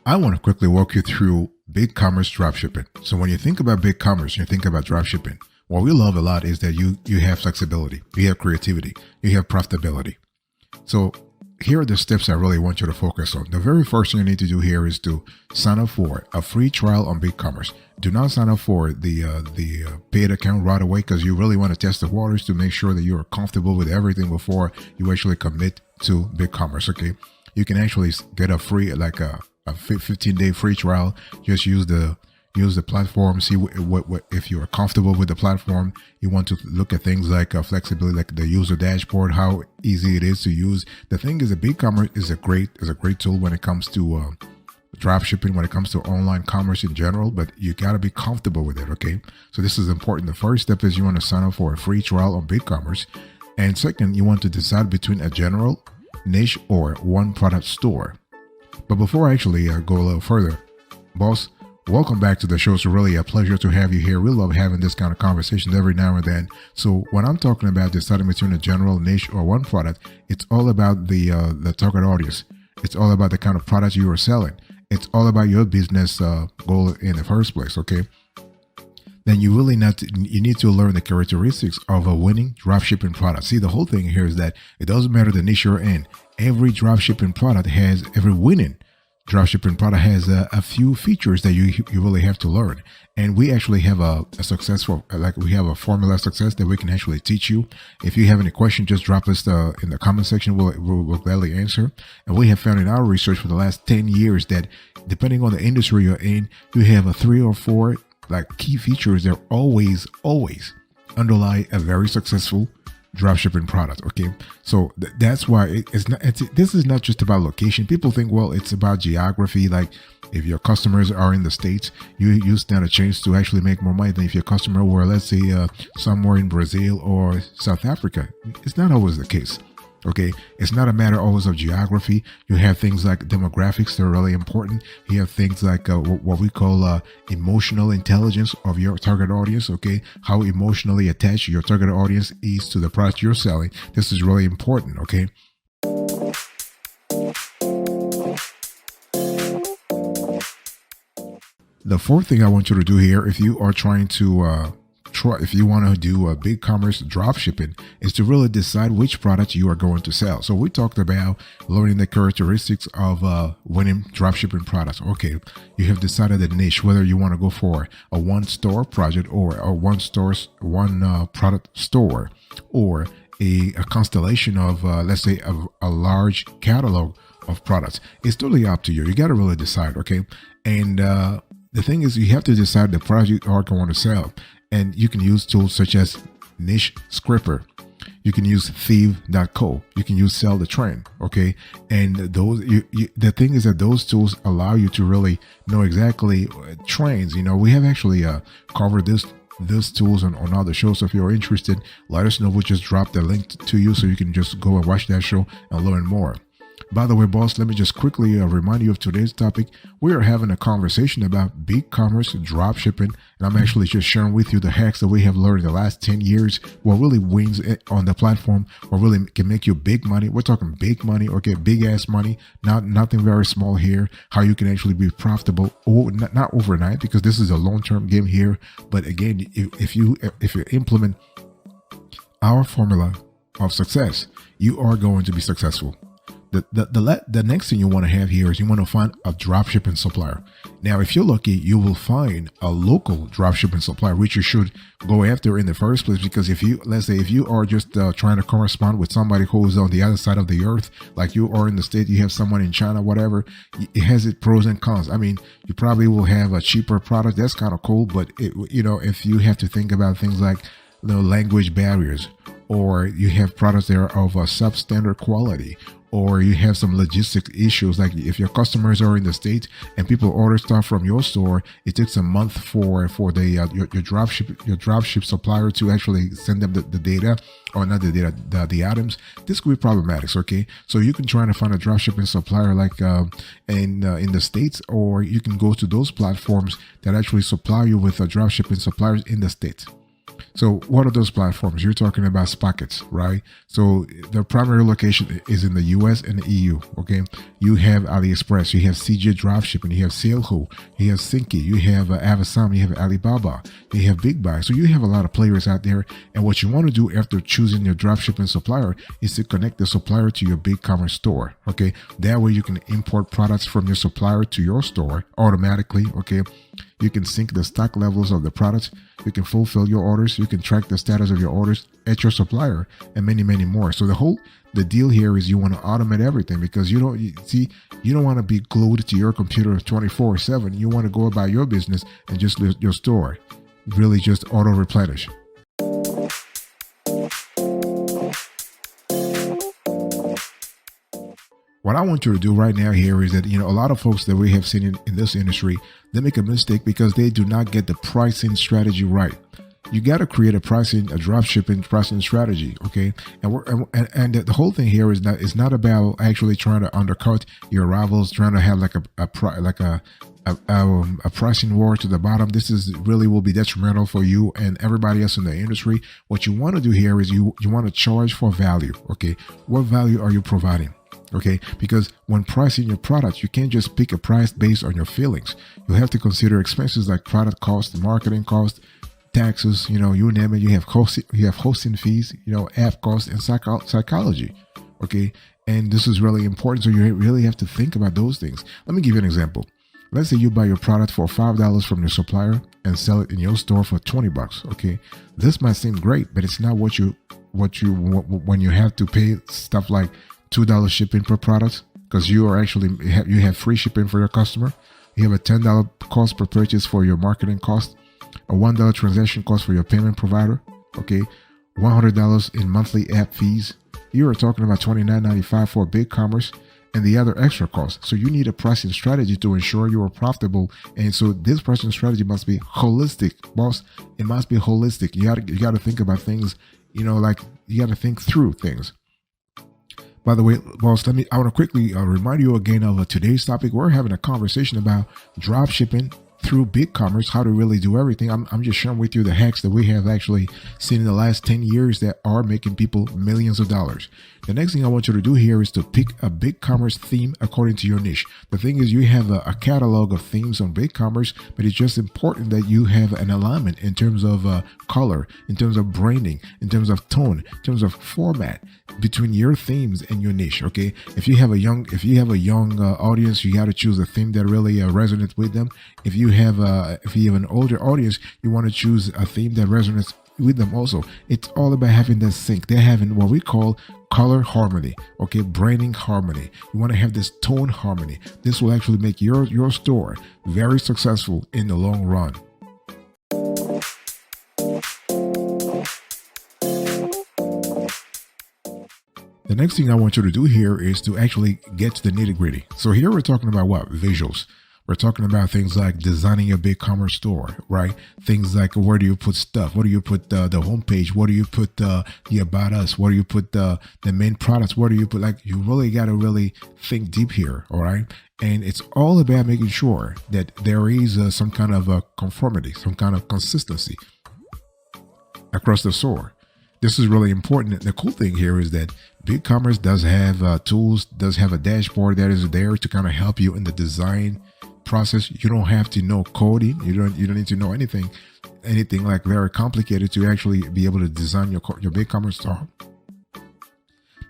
I want to quickly walk you through BigCommerce Dropshipping. So when you think about BigCommerce, you think about dropshipping. What we love a lot is that you have flexibility, you have creativity, you have profitability. So here are the steps I really want you to focus on. The very first thing you need to do here is to sign up for a free trial on BigCommerce. Do not sign up for the paid account right away, because you really want to test the waters to make sure that you are comfortable with everything before you actually commit to BigCommerce. Okay, you can actually get a free, like a 15-day free trial. Just use the platform, see what if you are comfortable with the platform. You want to look at things like flexibility, like the user dashboard, how easy it is to use. The thing is that BigCommerce is a great tool when it comes to drop shipping, when it comes to online commerce in general, but you got to be comfortable with it. Okay, so this is important. The first step is you want to sign up for a free trial on BigCommerce, and second, you want to decide between a general, niche, or one product store. But before I actually go a little further, boss, welcome back to the show. It's really a pleasure to have you here. We love having this kind of conversations every now and then. So when I'm talking about deciding between a general, niche, or one product, it's all about the target audience. It's all about the kind of products you are selling. It's all about your business goal in the first place. Okay. Then you really need to learn the characteristics of a winning dropshipping product. See, the whole thing here is that it doesn't matter the niche you're in. Every dropshipping product every winning dropshipping product has a few features that you really have to learn. And we actually have a successful, we have a formula of success that we can actually teach you. If you have any questions, just drop us in the comment section. We'll gladly answer. And we have found in our research for the last 10 years that depending on the industry you're in, you have a 3 or 4 key features that always underlie a very successful dropshipping product. Okay, so that's why this is not just about location. People think, well, it's about geography. Like if your customers are in the States, you stand a chance to actually make more money than if your customer were, let's say, somewhere in Brazil or South Africa. It's not always the case. Okay, it's not a matter always of geography. You have things like demographics that are really important. You have things like what we call emotional intelligence of your target audience. Okay, how emotionally attached your target audience is to the product you're selling. This is really important. Okay. The fourth thing I want you to do here, if you are trying to if you want to do a BigCommerce dropshipping, is to really decide which product you are going to sell. So we talked about learning the characteristics of winning dropshipping products. Okay, you have decided the niche, whether you want to go for a one-store project or a one product store, or a constellation of let's say a large catalog of products. It's totally up to you. You got to really decide. Okay, and the thing is, you have to decide the product you are going to sell. And you can use tools such as Niche Scraper. You can use Thieve.co. You can use Sell the Trend. Okay. And those, the thing is that those tools allow you to really know exactly trends. You know, we have actually covered those tools on other shows. So if you're interested, let us know. We'll just drop the link to you so you can just go and watch that show and learn more. By the way, boss, let me just quickly remind you of today's topic. We are having a conversation about BigCommerce dropshipping, and I'm actually just sharing with you the hacks that we have learned in the last 10 years. What really wins on the platform, what really can make you big money. We're talking big money, or get big ass money, nothing very small here. How you can actually be profitable, not overnight, because this is a long-term game here. But again, if you implement our formula of success, you are going to be successful. The next thing you want to have here is you want to find a dropshipping supplier. Now, if you're lucky, you will find a local dropshipping supplier, which you should go after in the first place. Because let's say if you are just trying to correspond with somebody who is on the other side of the earth, like you are in the States, you have someone in China, whatever, it has its pros and cons. I mean, you probably will have a cheaper product. That's kind of cool. But if you have to think about things like language barriers, or you have products that are of a substandard quality, or you have some logistics issues, like if your customers are in the States and people order stuff from your store, it takes a month for the your dropship supplier to actually send them the data, or not the data, the items. This could be problematic. Okay, so you can try to find a dropshipping supplier like in the States, or you can go to those platforms that actually supply you with dropshipping suppliers in the States. So what are those platforms? You're talking about Spockets, right? So the primary location is in the US and the EU. Okay. You have AliExpress, you have CJ Dropshipping, you have Saleho, you have Sinki, you have Avasam, you have Alibaba, you have Big Buy. So you have a lot of players out there. And what you want to do after choosing your dropshipping supplier is to connect the supplier to your BigCommerce store. Okay. That way you can import products from your supplier to your store automatically. Okay. You can sync the stock levels of the products. You can fulfill your orders. You can track the status of your orders at your supplier, and many, many more. So the deal here is you want to automate everything, because you don't want to be glued to your computer 24/7. You want to go about your business and just let your store really just auto replenish. What I want you to do right now here is that, a lot of folks that we have seen in this industry, they make a mistake because they do not get the pricing strategy right. You got to create a dropshipping pricing strategy, okay? And the whole thing here is not about actually trying to undercut your rivals, trying to have like a pricing war to the bottom. This is really will be detrimental for you and everybody else in the industry. What you want to do here is you want to charge for value, okay? What value are you providing? Okay, because when pricing your product, you can't just pick a price based on your feelings. You have to consider expenses like product cost, marketing cost, taxes, you name it. You have hosting fees, app cost, and psychology. Okay, and this is really important. So you really have to think about those things. Let me give you an example. Let's say you buy your product for $5 from your supplier and sell it in your store for $20. Okay, this might seem great, but it's not what you when you have to pay stuff like $2 shipping per product, because you have free shipping for your customer. You have a $10 cost per purchase for your marketing cost, a $1 transaction cost for your payment provider. Okay, $100 in monthly app fees. You are talking about $29.95 for BigCommerce and the other extra costs. So you need a pricing strategy to ensure you are profitable. And so this pricing strategy must be holistic, boss. It must be holistic. You got to think about things. Like you got to think through things. By the way, boss, I want to quickly remind you again of today's topic. We're having a conversation about drop shipping through BigCommerce, how to really do everything. I'm just sharing with you the hacks that we have actually seen in the last 10 years that are making people millions of dollars. The next thing I want you to do here is to pick a BigCommerce theme according to your niche. The thing is, you have a catalog of themes on BigCommerce, but it's just important that you have an alignment in terms of color, in terms of branding, in terms of tone, in terms of format between your themes and your niche. Okay, if you have a young audience, you got to choose a theme that really resonates with them. If you have an older audience, you want to choose a theme that resonates with them also. It's all about having that sync. They're having what we call color harmony, okay, branding harmony. You want to have this tone harmony. This will actually make your store very successful in the long run. The next thing I want you to do here is to actually get to the nitty-gritty. So here we're talking about what? Visuals. We're talking about things like designing your BigCommerce store, right? Things like where do you put stuff? Where do you put the homepage? Where do you put the About Us? Where do you put the main products? Where do you put, you really got to really think deep here, all right? And it's all about making sure that there is some kind of a conformity, some kind of consistency across the store. This is really important. The cool thing here is that BigCommerce does have tools, does have a dashboard that is there to kind of help you in the design process. You don't have to know coding. You don't need to know anything like very complicated to actually be able to design your BigCommerce store.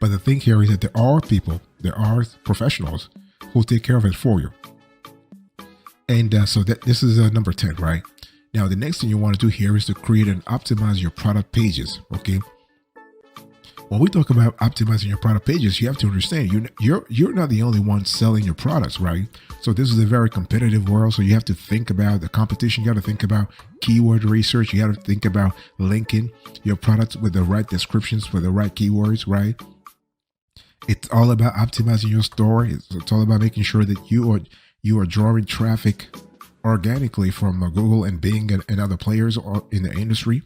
But the thing here is that there are professionals who take care of it for you. And so this is number 10, right? Now, the next thing you want to do here is to create and optimize your product pages. Okay. When we talk about optimizing your product pages, you have to understand you're not the only one selling your products, right? So this is a very competitive world. So you have to think about the competition. You got to think about keyword research. You got to think about linking your products with the right descriptions for the right keywords, right? It's all about optimizing your store. It's all about making sure that you are drawing traffic organically from Google and Bing and other players in the industry.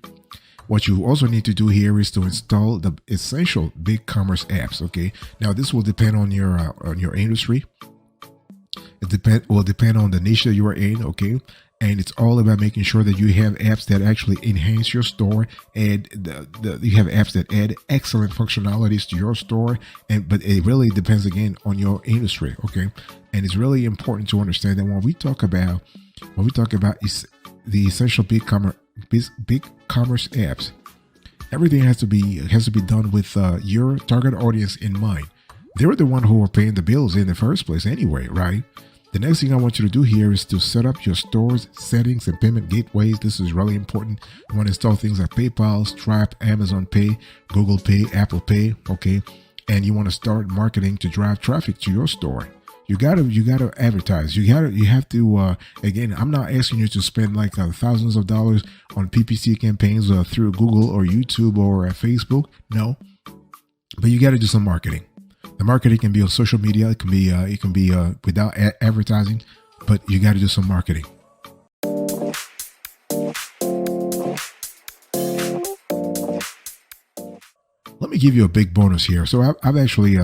What you also need to do here is to install the essential BigCommerce apps. Okay. Now this will depend on your industry. It will depend on the niche that you are in. Okay. And it's all about making sure that you have apps that actually enhance your store, and you have apps that add excellent functionalities to your store. And but it really depends again on your industry, okay? And it's really important to understand that when we talk about is the essential big commerce apps, everything has to be done with your target audience in mind. They're the one who are paying the bills in the first place anyway, right? The next thing I want you to do here is to set up your store's settings and payment gateways. This is really important. You want to install things like PayPal, Stripe, Amazon Pay, Google Pay, Apple Pay, okay? And you want to start marketing to drive traffic to your store. You gotta advertise. You have to. Again, I'm not asking you to spend like thousands of dollars on PPC campaigns through Google or YouTube or Facebook. No, but you got to do some marketing. The marketing can be on social media. It can be without advertising, but you got to do some marketing. Let me give you a big bonus here. So I've actually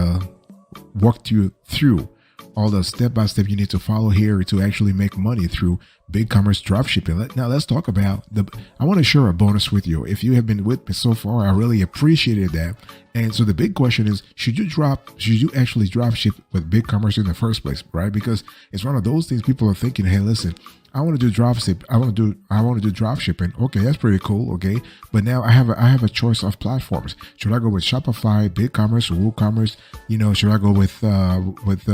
walked you through all the step-by-step you need to follow here to actually make money through BigCommerce Dropshipping. Now let's talk about I want to share a bonus with you. If you have been with me so far, I really appreciated that. And so the big question is, should you actually dropship with BigCommerce in the first place, right? Because it's one of those things people are thinking, hey, listen, I want to do dropship. I want to do dropshipping. Okay, that's pretty cool. Okay, but now I have a choice of platforms. Should I go with Shopify, BigCommerce, WooCommerce? Should I go with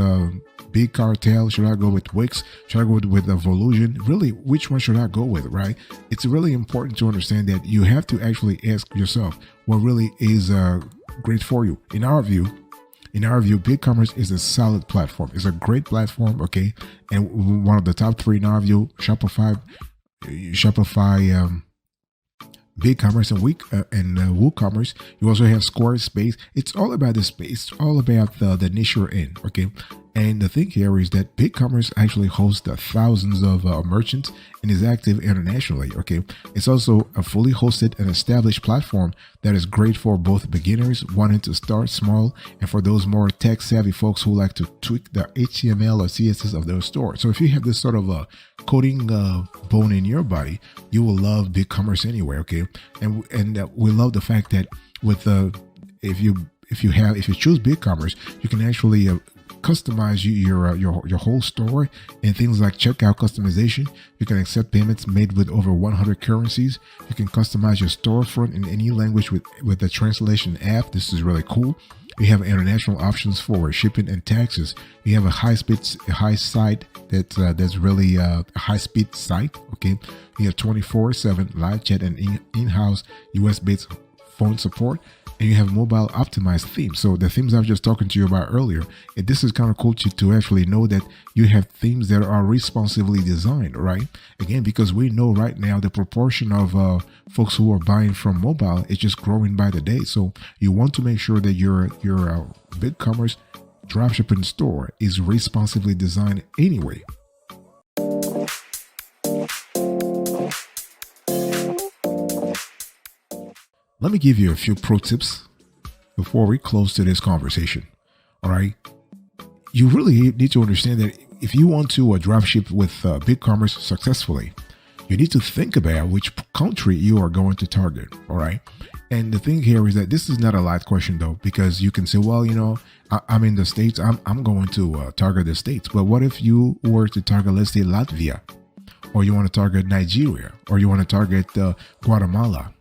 Big Cartel? Should I go with Wix? Should I go with Volusion? Really, which one should I go with, right? It's really important to understand that you have to actually ask yourself what really is great for you. In our view, BigCommerce is a solid platform. It's a great platform, okay? And one of the top three in our view, Shopify, BigCommerce and WooCommerce. You also have Squarespace. It's all about the space. It's all about the niche you're in, okay? And the thing here is that BigCommerce actually hosts thousands of merchants and is active internationally, okay? It's also a fully hosted and established platform that is great for both beginners wanting to start small and for those more tech-savvy folks who like to tweak the HTML or CSS of their store. So if you have this sort of a coding bone in your body, you will love BigCommerce anyway, okay? And we love the fact that with if you choose BigCommerce, you can actually customize your whole store and things like checkout customization. You can accept payments made with over 100 currencies. You can customize your storefront in any language with the translation app. This is really cool. You have international options for shipping and taxes. You have a high site that's really a high-speed site. Okay, you have 24/7 live chat and in-house US-based phone support. And you have mobile optimized themes. So the themes I was just talking to you about earlier, this is kind of cool to actually know that you have themes that are responsively designed, right? Again, because we know right now the proportion of folks who are buying from mobile is just growing by the day. So you want to make sure that your BigCommerce dropshipping store is responsively designed anyway. Let me give you a few pro tips before we close to this conversation. All right. You really need to understand that if you want to dropship with BigCommerce successfully, you need to think about which country you are going to target. All right. And the thing here is that this is not a light question, though, because you can say, well, I'm in the States. I'm going to target the States. But what if you were to target, let's say, Latvia, or you want to target Nigeria, or you want to target Guatemala?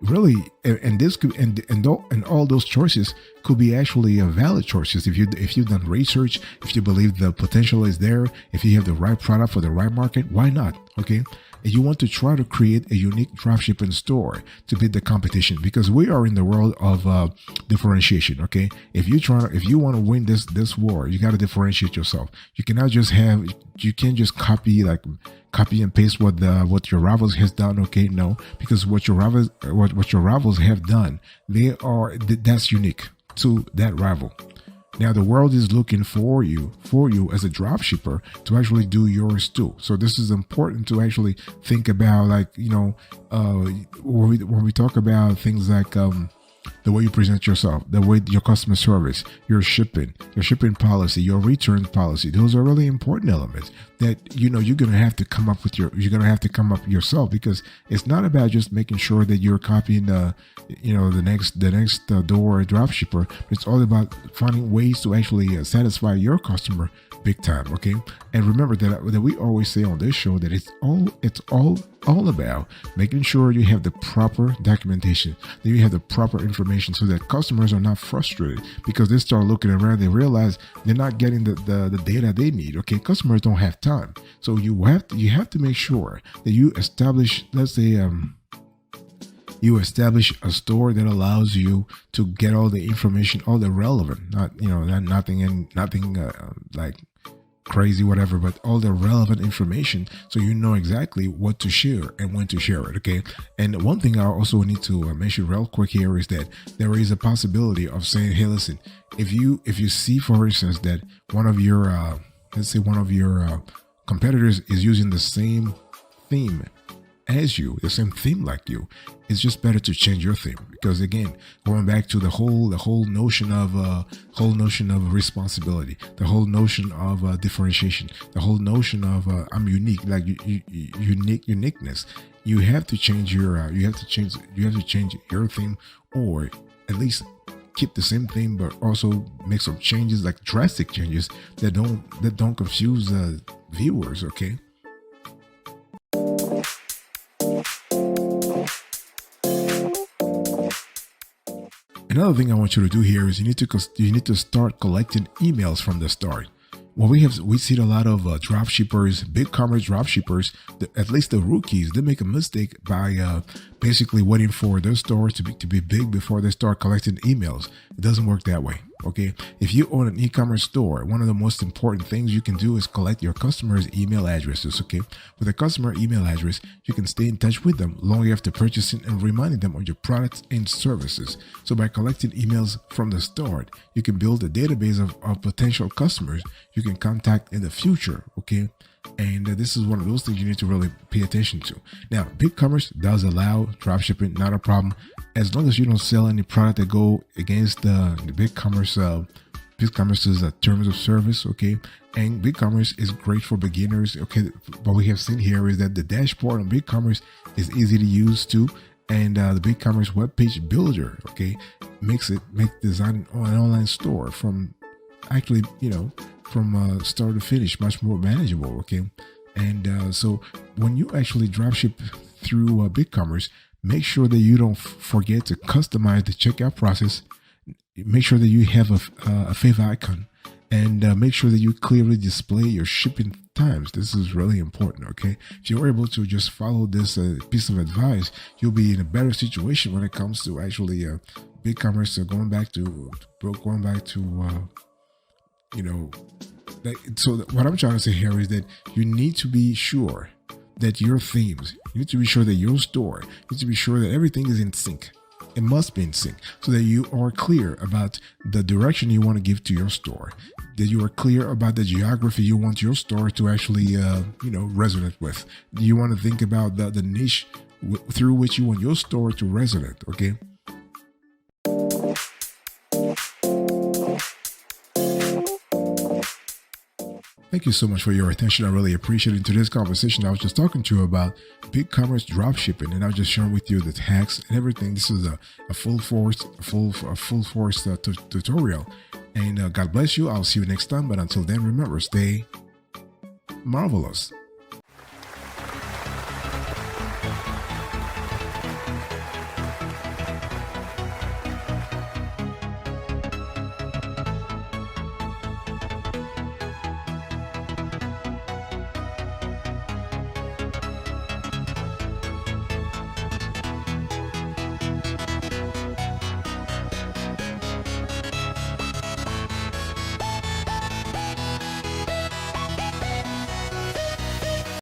Really, and this could and all those choices could be actually valid choices if you've done research, if you believe the potential is there, if you have the right product for the right market. Why not? Okay. And you want to try to create a unique dropshipping store to beat the competition, because we are in the world of differentiation. Okay, if you want to win this war, you got to differentiate yourself. You can't just copy and paste what your rivals has done. Okay, no, because what your rivals have done, that's unique to that rival. Now the world is looking for you as a dropshipper to actually do yours too. So this is important to actually think about, when we talk about things like the way you present yourself, the way your customer service, your shipping policy, your return policy. Those are really important elements that you're gonna have to come up with yourself, because it's not about just making sure that you're copying the next door dropshipper. It's all about finding ways to actually satisfy your customer big time. Okay, and remember that we always say on this show that it's all about making sure you have the proper documentation, that you have the proper information, so that customers are not frustrated because they start looking around, they realize they're not getting the data they need. Okay, customers don't have time, so you have to make sure that you establish, let's say, you establish a store that allows you to get all the information, all the relevant, nothing like crazy whatever, but all the relevant information, so you know exactly what to share and when to share it. Okay, and one thing I also need to mention real quick here is that there is a possibility of saying, hey, listen, if you see, for instance, that one of your competitors is using the same theme as you, the same theme like you, it's just better to change your theme. Because again, going back to the whole notion of responsibility, the whole notion of differentiation, the whole notion of I'm unique, like uniqueness. You have to change your your theme, or at least keep the same theme, but also make some changes, like drastic changes that don't confuse viewers. Okay. Another thing I want you to do here is you need to start collecting emails from the start. Well, we see a lot of dropshippers, BigCommerce dropshippers, at least the rookies, they make a mistake by basically waiting for their store to be big before they start collecting emails. It doesn't work that way. Okay, if you own an e-commerce store, one of the most important things you can do is collect your customers' email addresses. Okay, with a customer email address, you can stay in touch with them long after purchasing and reminding them of your products and services. So by collecting emails from the start, you can build a database of potential customers you can contact in the future. Okay, and this is one of those things you need to really pay attention to. Now, BigCommerce does allow dropshipping, not a problem, as long as you don't sell any product that go against the BigCommerce's terms of service. Okay, and BigCommerce is great for beginners. Okay, what we have seen here is that the dashboard on BigCommerce is easy to use too, and the BigCommerce web page builder, okay, makes designing an online store from start to finish much more manageable. Okay, and so when you actually dropship through BigCommerce, make sure that you don't forget to customize the checkout process. Make sure that you have a favor icon, and make sure that you clearly display your shipping times. This is really important. Okay, if you're able to just follow this piece of advice, you'll be in a better situation when it comes to actually BigCommerce. So going back to so what I'm trying to say here is that you need to be sure that your themes, you need to be sure that your store, you need to be sure that everything is in sync. It must be in sync, so that you are clear about the direction you want to give to your store, that you are clear about the geography you want your store to actually resonate with. You want to think about the niche through which you want your store to resonate. Okay. Thank you so much for your attention. I really appreciate it. In today's conversation, I was just talking to you about BigCommerce dropshipping, and I was just sharing with you the hacks and everything. This is a full force tutorial. And God bless you. I'll see you next time. But until then, remember, stay marvelous.